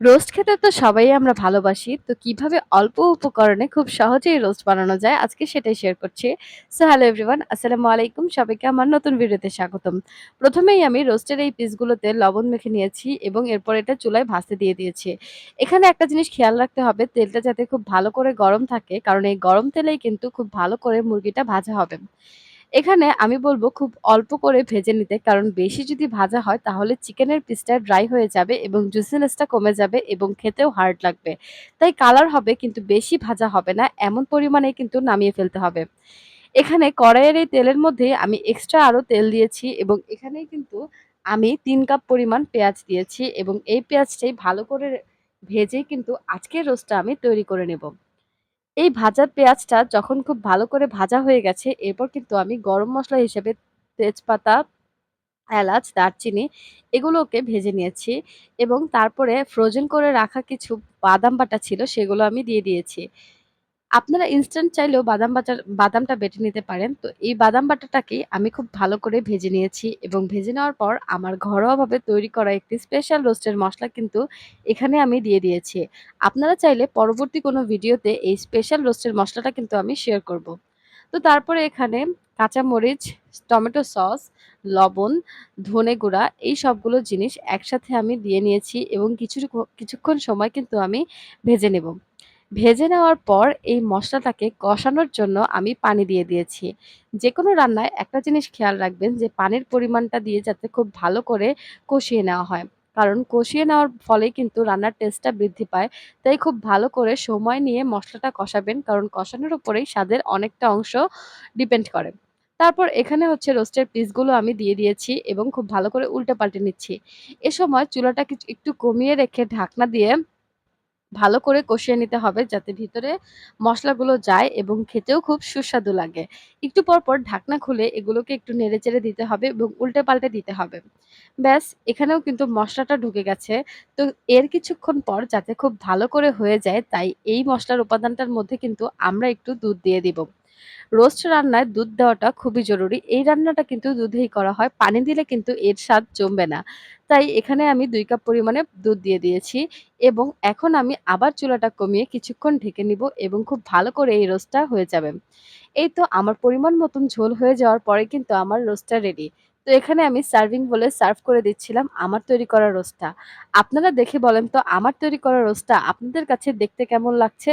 Roast খেতে তো সবাই আমরা ভালোবাসি। তো কিভাবে অল্প উপকরণে খুব সহজেই রোস্ট বানানো যায় আজকে সেটাই শেয়ার করছি। সো হ্যালো এভরিওয়ান, আসসালামু আলাইকুম। সবাইকে আমার নতুন ভিডিওতে স্বাগতম। প্রথমেই আমি রোস্টের এই পিসগুলোতে লবণ মেখে নিয়েছি এবং এরপর এটা চুলায় ভাজতে দিয়ে দিয়েছি। এখানে একটা জিনিস খেয়াল রাখতে হবে, তেলটা যাতে খুব ভালো করে গরম থাকে, কারণ এই গরম তেলেই কিন্তু খুব ভালো করে মুরগিটা ভাজা হবে। এখানে আমি বলব খুব অল্প করে ভেজে নিতে, কারণ বেশি যদি ভাজা হয় তাহলে চিকেনের পিসটা ড্রাই হয়ে যাবে এবং জুসিনেসটা কমে যাবে এবং খেতেও হার্ড লাগবে। তাই কালার হবে কিন্তু বেশি ভাজা হবে না, এমন পরিমাণে কিন্তু নামিয়ে ফেলতে হবে। এখানে কড়াইয়ের এই তেলের মধ্যে আমি এক্সট্রা আরো তেল দিয়েছি এবং এখানেই কিন্তু আমি ৩ কাপ পরিমাণ পেঁয়াজ দিয়েছি এবং এই পেঁয়াজটাই ভালো করে ভেজেই কিন্তু আজকের রোস্টটা আমি তৈরি করে নেব। এই ভাজা পেঁয়াজটা যখন খুব ভালো করে ভাজা হয়ে গেছে, এরপর কিন্তু আমি গরম মসলা হিসেবে তেজপাতা, এলাচ, দারচিনি এগুলোকে ভেজে নিয়েছি এবং তারপরে ফ্রোজেন করে রাখা কিছু বাদাম বাটা ছিল সেগুলো আমি দিয়ে দিয়েছি। আপনারা ইনস্ট্যান্ট চাইলেও বাদামটা বেটে নিতে পারেন। তো এই বাদাম বাটাটাকে আমি খুব ভালো করে ভেজে নিয়েছি এবং ভেজে নেওয়ার পর আমার ঘরোয়াভাবে তৈরি করা একটি স্পেশাল রোস্টের মসলা কিন্তু এখানে আমি দিয়ে দিয়েছি। আপনারা চাইলে পরবর্তী কোনো ভিডিওতে এই স্পেশাল রোস্টের মসলাটা কিন্তু আমি শেয়ার করব। তো তারপরে এখানে কাঁচামরিচ, টমেটো সস, লবণ, ধনে গুঁড়া এই সবগুলো জিনিস একসাথে আমি দিয়ে নিয়েছি এবং কিছুক্ষণ সময় কিন্তু আমি ভেজে নেব। ভেজে নেওয়ার পর এই মসলাটাকে কষানোর জন্য আমি পানি দিয়ে দিয়েছি। যেকোনো রান্নায় একটা জিনিস খেয়াল রাখবেন যে পানির পরিমাণটা দিয়ে যাতে খুব ভালো করে কষিয়ে নেওয়া হয়। কারণ কষিয়ে নেওয়ার ফলেই কিন্তু রান্নার টেস্টটা বৃদ্ধি পায়। তাই খুব ভালো করে সময় নিয়ে মসলাটা কষাবেন, কারণ কষানোর উপরেই স্বাদের অনেকটা অংশ ডিপেন্ড করে। তারপর এখানে হচ্ছে রোস্টের পিসগুলো আমি দিয়ে দিয়েছি এবং খুব ভালো করে উল্টে পাল্টে নিচ্ছি। এ সময় চুলাটাকে একটু কমিয়ে রেখে ঢাকনা দিয়ে ভালো করে কষিয়ে নিতে হবে যাতে ভিতরে মসলাগুলো যায় এবং খেতেও খুব সুস্বাদু লাগে। একটু পর, পর ঢাকনা খুলে এগুলোকে একটু নেড়েচেড়ে দিতে হবে এবং উল্টে পাল্টে দিতে হবে। ব্যাস, এখানেও কিন্তু মসলাটা ঢুকে গেছে। তো এর কিছুক্ষণ পর যাতে খুব ভালো করে হয়ে যায়, তাই এই মসলার উপাদানটার মধ্যে কিন্তু আমরা একটু দুধ দিয়ে দিব। রোস্ট রান্নায় দুধ দেওয়াটা খুবই জরুরি। এই রান্নাটা কিন্তু দুধেই করা হয়। পানি দিলে কিন্তু এর স্বাদ জমবে না। তাই এখানে আমি ২ কাপ পরিমাণে দুধ দিয়ে দিয়েছি এবং এখন আমি আবার চুলাটা কমিয়ে কিছুক্ষণ ঢেকে নিব এবং খুব ভালো করে এই রোস্টটা হয়ে যাবে। এই তো আমার পরিমাণ মতন ঝোল হয়ে যাওয়ার পরে কিন্তু আমার রোস্টটা রেডি। তো এখানে আমি সার্ভিং বলে সার্ভ করে দিচ্ছিলাম আমার তৈরি করা রোস্টটা। আপনারা দেখে বলেন তো আমার তৈরি করা রোস্টটা আপনাদের কাছে দেখতে কেমন লাগছে?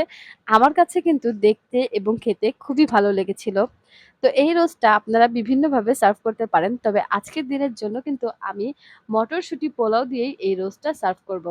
আমার কাছে কিন্তু দেখতে এবং খেতে খুবই ভালো লেগেছিল। তো এই রোস্টটা আপনারা বিভিন্নভাবে সার্ভ করতে পারেন। তবে আজকের দিনের জন্য কিন্তু আমি মটরশুঁটি পোলাও দিয়েই এই রোস্টটা সার্ভ করব।